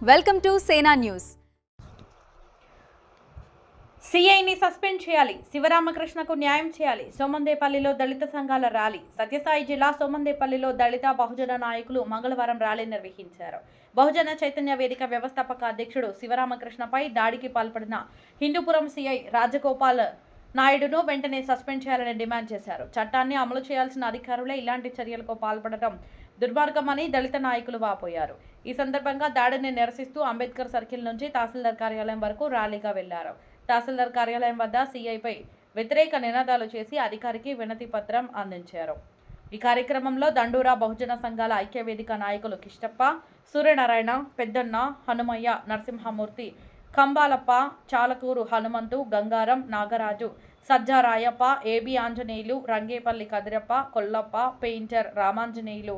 Welcome to సేనా news. సిఐని suspend చేయాలి, శివరామకృష్ణకు న్యాయం చేయాలి. సోమందేపల్లిలో దళిత సంఘాల ర్యాలీ. సత్యసాయి జిల్లా సోమందేపల్లిలో దళిత బహుజన నాయకులు మంగళవారం ర్యాలీ నిర్వహించారు. బహుజన చైతన్య వేదిక వ్యవస్థాపక అధ్యక్షుడు శివరామకృష్ణపై దాడికి పాల్పడిన హిందూపురం సిఐ రాజగోపాల్ నాయుడును వెంటనే సస్పెండ్ చేయాలని డిమాండ్ చేశారు. చట్టాన్ని అమలు చేయాల్సిన అధికారులే ఇలాంటి చర్యలకు పాల్పడటం దుర్మార్గమని దళిత నాయకులు వాపోయారు. ఈ సందర్భంగా దాడిని నిరసిస్తూ అంబేద్కర్ సర్కిల్ నుంచి తహసీల్దార్ కార్యాలయం వరకు ర్యాలీగా వెళ్లారు. తహసీల్దార్ కార్యాలయం వద్ద సీఐపై వ్యతిరేక నినాదాలు చేసి అధికారికి వినతి పత్రం అందించారు. ఈ కార్యక్రమంలో దండూరా బహుజన సంఘాల ఐక్యవేదిక నాయకులు Kishtappa, Suryanarayana, Peddanna, Hanumayya, Narasimhamurthy, Kambalappa, Chalakuru Hanumanthu, Gangaram, Nagaraju, Sajjarayappa, A B Anjaneyulu, Rangepalli Kadirappa, Kollappa, painter Ramanjaneyulu,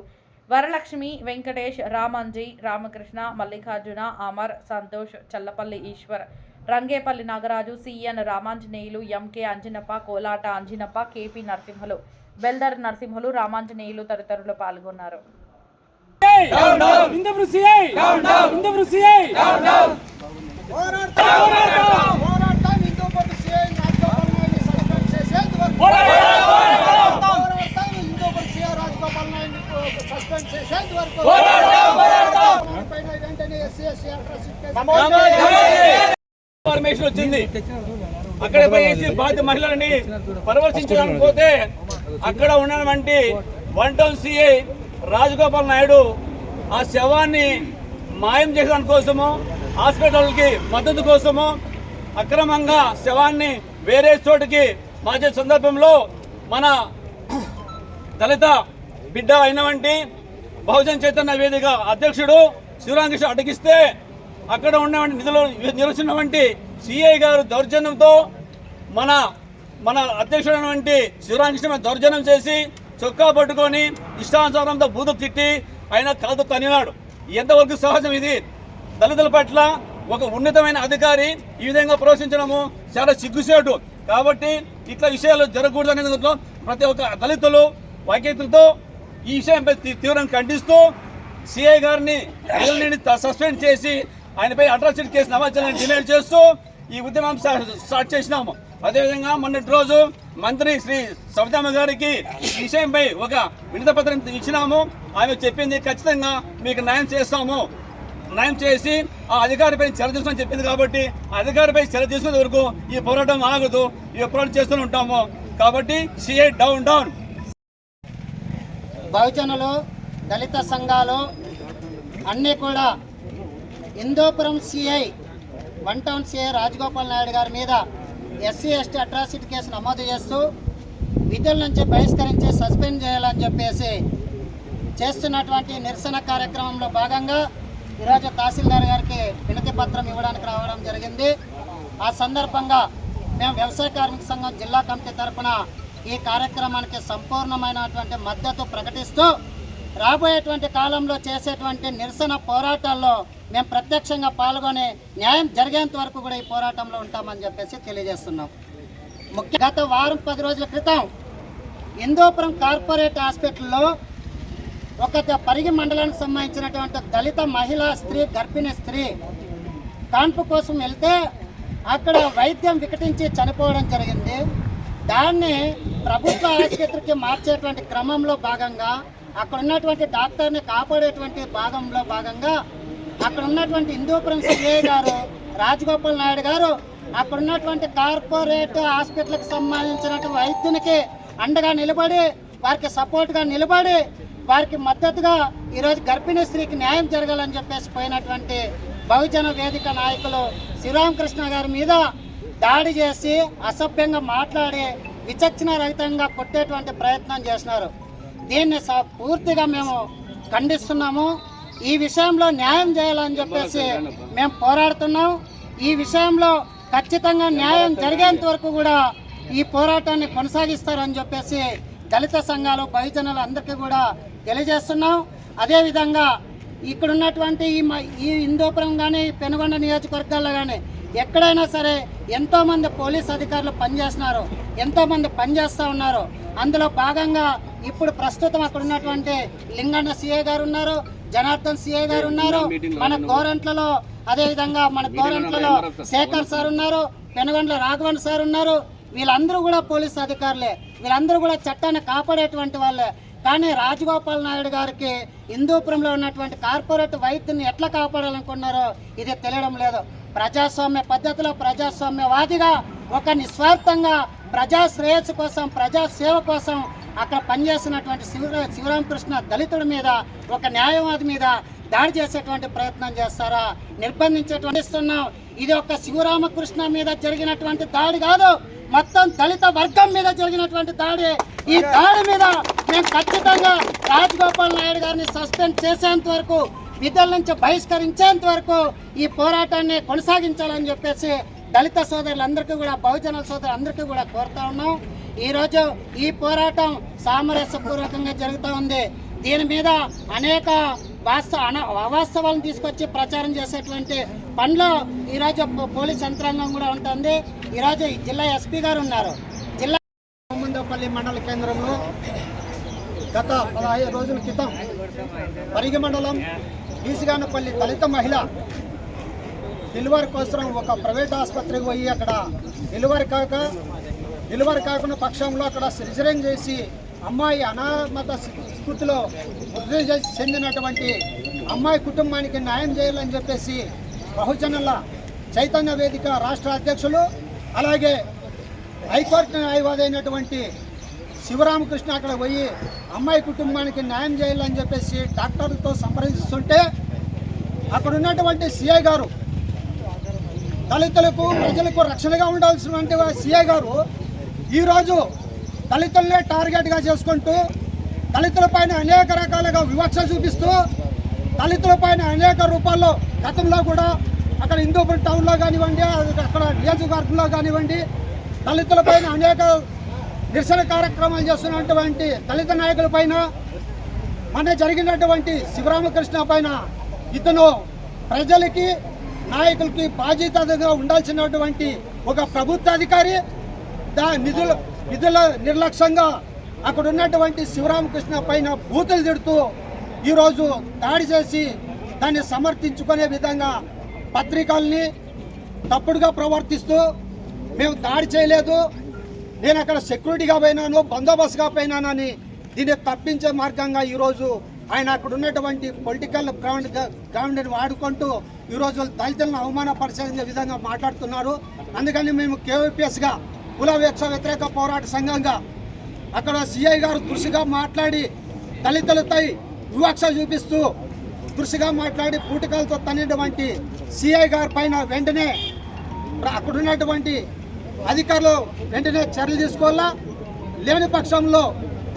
Varalakshmi, Venkatesh, Ramanji, Ramakrishna, Mallikarjuna, Amar, Santosh, Challapalli Eshwar, Rangepalli Nagaraju, C N Ramanjaneyulu, M K Anjanappa, Kolata Anjanappa, K P Narasimhulu, Beldar Narasimhulu, Ramanjaneyulu తదితరులు పాల్గొన్నారు. ఇన్ఫర్మేషన్ వచ్చింది, అక్కడ పోయేసి బాధిత మహిళలని పరామర్శించడానికి పోతే అక్కడ ఉన్నటువంటి 1 టౌన్ సిఐ రాజగోపాల్ నాయుడు ఆ శవాన్ని మాయం చేయడానికి కోసము, హాస్పిటల్కి మద్దతు కోసము అక్రమంగా శవాన్ని వేరే చోటుకి మార్చే సందర్భంలో మన దళిత బిడ్డ అయినటువంటి బహుజన చైతన్య వేదిక అధ్యక్షుడు శివరామకృష్ణ అడ్డగిస్తే అక్కడ ఉన్నటువంటి నిధులు నిలుస్తున్నటువంటి సిఐ గారు దౌర్జన్యంతో మన అధ్యక్షుడైనటువంటి శివరామకృష్ణ దౌర్జన్యం చేసి చొక్కా పట్టుకొని ఇష్టానుసారంతో బూతులు తిట్టి ఆయన కాదు తనినాడు. ఎంతవరకు సహజం ఇది? దళితుల పట్ల ఒక ఉన్నతమైన అధికారి ఈ విధంగా ప్రవేశించడము చాలా సిగ్గుసేటు. కాబట్టి ఇట్లా విషయాలు జరగకూడదు అనేది ప్రతి ఒక్క దళితులు వాక్యతలతో ఈ విషయంపై తీవ్రంగా ఖండిస్తూ సిఐ గారిని సస్పెండ్ చేసి ఆయనపై అట్రాసిటీ కేసు నమోదు చేయాలని డిమాండ్ చేస్తూ ఈ ఉద్యమం స్టార్ట్ చేసినాము. అదేవిధంగా మొన్నటి రోజు మంత్రి శ్రీ సవితమ్మ గారికి ఈ విషయంపై ఒక వినతి పత్రం ఇచ్చినాము. ఆమె చెప్పింది ఖచ్చితంగా మీకు న్యాయం చేస్తాము, న్యాయం చేసి ఆ అధికారిపై చర్య తీసుకుని చెప్పింది. కాబట్టి అధికారిపై చర్య తీసుకునే వరకు ఈ పోరాటం ఆగదు, ఈ పోరాటం చేస్తూనే ఉంటాము. కాబట్టి సిఐ డౌన్ డౌన్. బహుజనులు, దళిత సంఘాలు అన్నీ కూడా Hindupur CI 1 town CI Rajagopal Naidu గారి మీద ఎస్సీ ఎస్టీ అట్రాసిటీ కేసు నమోదు చేస్తూ విధుల నుంచి బహిష్కరించి సస్పెండ్ చేయాలని చెప్పేసి చేస్తున్నటువంటి నిరసన కార్యక్రమంలో భాగంగా ఈరోజు తహసీల్దార్ గారికి వినతి పత్రం ఇవ్వడానికి రావడం జరిగింది. ఆ సందర్భంగా మేము వ్యవసాయ కార్మిక సంఘం జిల్లా కమిటీ తరఫున ఈ కార్యక్రమానికి సంపూర్ణమైనటువంటి మద్దతు ప్రకటిస్తూ రాబోయేటువంటి కాలంలో చేసేటువంటి నిరసన పోరాటాల్లో మేము ప్రత్యక్షంగా పాల్గొని న్యాయం జరిగేంత వరకు కూడా ఈ పోరాటంలో ఉంటామని చెప్పేసి తెలియజేస్తున్నాం. గత వారం 10 రోజుల క్రితం హిందూపురం కార్పొరేట్ హాస్పిటల్లో ఒక పరిగి మండలానికి సంబంధించినటువంటి దళిత మహిళా గర్భిణీ స్త్రీ కాన్పు కోసం వెళ్తే అక్కడ వైద్యం వికటించి చనిపోవడం జరిగింది. దాన్ని ప్రభుత్వ ఆసుపత్రికి మార్చేటువంటి క్రమంలో భాగంగా అక్కడ ఉన్నటువంటి డాక్టర్ని కాపాడేటువంటి భాగంలో భాగంగా అక్కడ ఉన్నటువంటి హిందూపురం సిఐ గారు రాజగోపాల్ నాయుడు గారు అక్కడ ఉన్నటువంటి కార్పొరేట్ హాస్పిటల్కి సంబంధించినటువంటి వైద్యునికి అండగా నిలబడి వారికి సపోర్ట్గా నిలబడి వారికి మద్దతుగా ఈరోజు గర్భిణీ స్త్రీకి న్యాయం జరగాలని చెప్పేసి పోయినటువంటి బహుజన వేదిక నాయకులు శివరామకృష్ణ గారి మీద దాడి చేసి అసభ్యంగా మాట్లాడి విచక్షణ రహితంగా కొట్టేటువంటి ప్రయత్నం చేసినారు. దీన్ని పూర్తిగా మేము ఖండిస్తున్నాము. ఈ విషయంలో న్యాయం చేయాలని చెప్పేసి మేము పోరాడుతున్నాం. ఈ విషయంలో ఖచ్చితంగా న్యాయం జరిగేంత వరకు కూడా ఈ పోరాటాన్ని కొనసాగిస్తారని చెప్పేసి దళిత సంఘాలు బహుజనులు అందరికీ కూడా తెలియజేస్తున్నాం. అదేవిధంగా ఇక్కడ ఉన్నటువంటి ఈ హిందూపురం కానీ పెనుగొండ నియోజకవర్గాల్లో కానీ ఎక్కడైనా సరే ఎంతోమంది పోలీస్ అధికారులు పనిచేస్తున్నారు, ఎంతోమంది పనిచేస్తూ ఉన్నారు. అందులో భాగంగా ఇప్పుడు ప్రస్తుతం అక్కడ ఉన్నటువంటి లింగన్న సిఐ గారు ఉన్నారు, జనార్దన్ సిఐ గారు ఉన్నారు, మన కోరంట్లలో అదేవిధంగా మన కోరంట్లలో శేఖర్ సార్ ఉన్నారు, పెనుగొండల రాఘవన్ సార్ ఉన్నారు. వీళ్ళందరూ కూడా పోలీస్ అధికారులే, వీళ్ళందరూ కూడా చట్టాన్ని కాపాడేటువంటి వాళ్ళే. కానీ రాజగోపాల్ నాయుడు గారికి హిందూపురంలో ఉన్నటువంటి కార్పొరేట్ వైద్యుని ఎట్లా కాపాడాలనుకున్నారో ఇది తెలియడం లేదు. ప్రజాస్వామ్య పద్ధతిలో ప్రజాస్వామ్యవాదిగా ఒక నిస్వార్థంగా ప్రజా శ్రేయస్సు కోసం ప్రజాసేవ కోసం అక్కడ పనిచేస్తున్నటువంటి శివరామకృష్ణ దళితుడి మీద ఒక న్యాయవాది మీద దాడి చేసేటువంటి ప్రయత్నం చేస్తారా? నిర్బంధించేటువంటి ఇస్తున్నాం. ఇది ఒక శివరామకృష్ణ మీద జరిగినటువంటి దాడి కాదు, మొత్తం దళిత వర్గం మీద జరిగినటువంటి దాడి. ఈ దాడి మీద మేము ఖచ్చితంగా రాజగోపాల్ నాయుడు గారిని సస్పెండ్ చేసేంత వరకు, విధుల నుంచి బహిష్కరించేంత వరకు ఈ పోరాటాన్ని కొనసాగించాలని చెప్పేసి దళిత సోదరులందరికీ కూడా, బహుజన సోదరులందరికీ కూడా కోరుతా ఉన్నాం. ఈరోజు ఈ పోరాటం సామరస్యపూర్వకంగా జరుగుతూ ఉంది. దీని మీద అనేక అవాస్తవాలను తీసుకొచ్చి ప్రచారం చేసేటువంటి పనిలో ఈరోజు పోలీస్ యంత్రాంగం కూడా ఉంటుంది. ఈరోజు జిల్లా ఎస్పీ గారు ఉన్నారు. జిల్లా సోమందేపల్లి మండల కేంద్రంలో గత 15 రోజుల క్రితం పరిగి మండలం ఈసిగానపల్లి దళిత మహిళ డెలివరీ కోసం ఒక ప్రైవేట్ ఆసుపత్రికి పోయి అక్కడ డెలివరీ కాకుండా పక్షంలో అక్కడ సిజరింగ్ చేసి అమ్మాయి అనామత స్థితిలో మృతి చెందినటువంటి అమ్మాయి కుటుంబానికి న్యాయం చేయాలని చెప్పేసి బహుజనుల చైతన్య వేదిక రాష్ట్ర అధ్యక్షులు, అలాగే హైకోర్టు న్యాయవాది అయినటువంటి శివరామకృష్ణ అక్కడ పోయి అమ్మాయి కుటుంబానికి న్యాయం చేయాలని చెప్పేసి డాక్టర్లతో సంప్రదిస్తుంటే అక్కడ ఉన్నటువంటి సిఐ గారు, దళితులకు ప్రజలకు రక్షణగా ఉండాల్సినటువంటి సిఐ గారు ఈరోజు దళితులనే టార్గెట్గా చేసుకుంటూ దళితులపైన అనేక రకాలుగా వివక్ష చూపిస్తూ దళితులపైన అనేక రూపాల్లో గతంలో కూడా అక్కడ హిందూపురం టౌన్లో కానివ్వండి, అక్కడ నియోజకవర్గంలో కానివ్వండి దళితులపైన అనేక నిరసన కార్యక్రమాలు చేస్తున్నటువంటి దళిత నాయకుల పైన, మన జరిగినటువంటి శివరామకృష్ణ పైన ఇతను ప్రజలకి నాయకులకి బాధ్యతగా ఉండాల్సినటువంటి ఒక ప్రభుత్వ అధికారి నిధుల నిర్లక్ష్యంగా అక్కడ ఉన్నటువంటి శివరామకృష్ణ పైన బూతులు తిడుతూ ఈరోజు దాడి చేసి దాన్ని సమర్థించుకునే విధంగా పత్రికల్ని తప్పుడుగా ప్రవర్తిస్తూ మేము దాడి చేయలేదు, నేను అక్కడ సెక్యూరిటీగా పోయినాను, బందోబస్తుగా పోయినానని దీన్ని తప్పించే మార్గంగా ఈరోజు ఆయన అక్కడ ఉన్నటువంటి పొలిటికల్ గ్రౌండ్ని వాడుకుంటూ ఈరోజు దళితులను అవమానపరిచే విధంగా మాట్లాడుతున్నారు. అందుకని మేము కేవీపీఎస్గా కుల వ్యతిరేక పోరాట సంఘంగా అక్కడ సిఐ గారు దృష్టిగా మాట్లాడి దళితులపై వివక్ష చూపిస్తూ దృష్టిగా మాట్లాడి పూటకాలతో తన్నినటువంటి సిఐ గారి పైన వెంటనే అక్కడ ఉన్నటువంటి అధికారులు వెంటనే చర్యలు తీసుకోవాలా. లేని పక్షంలో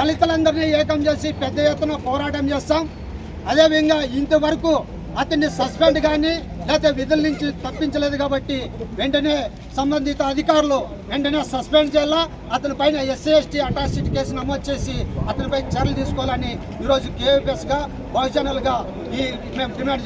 దళితులందరినీ ఏకం చేసి పెద్ద ఎత్తున పోరాటం చేస్తాం. అదేవిధంగా ఇంతవరకు అతన్ని సస్పెండ్ కానీ లేకపోతే విధుల నుంచి తప్పించలేదు కాబట్టి వెంటనే సంబంధిత అధికారులు వెంటనే సస్పెండ్ చేయాలా, అతని పైన SC/ST అట్రాసిటీ కేసు నమోదు చేసి అతనిపై చర్యలు తీసుకోవాలని ఈరోజు కేవీపీఎస్గా బహుజనులుగా మేము డిమాండ్ చేస్తున్నాం.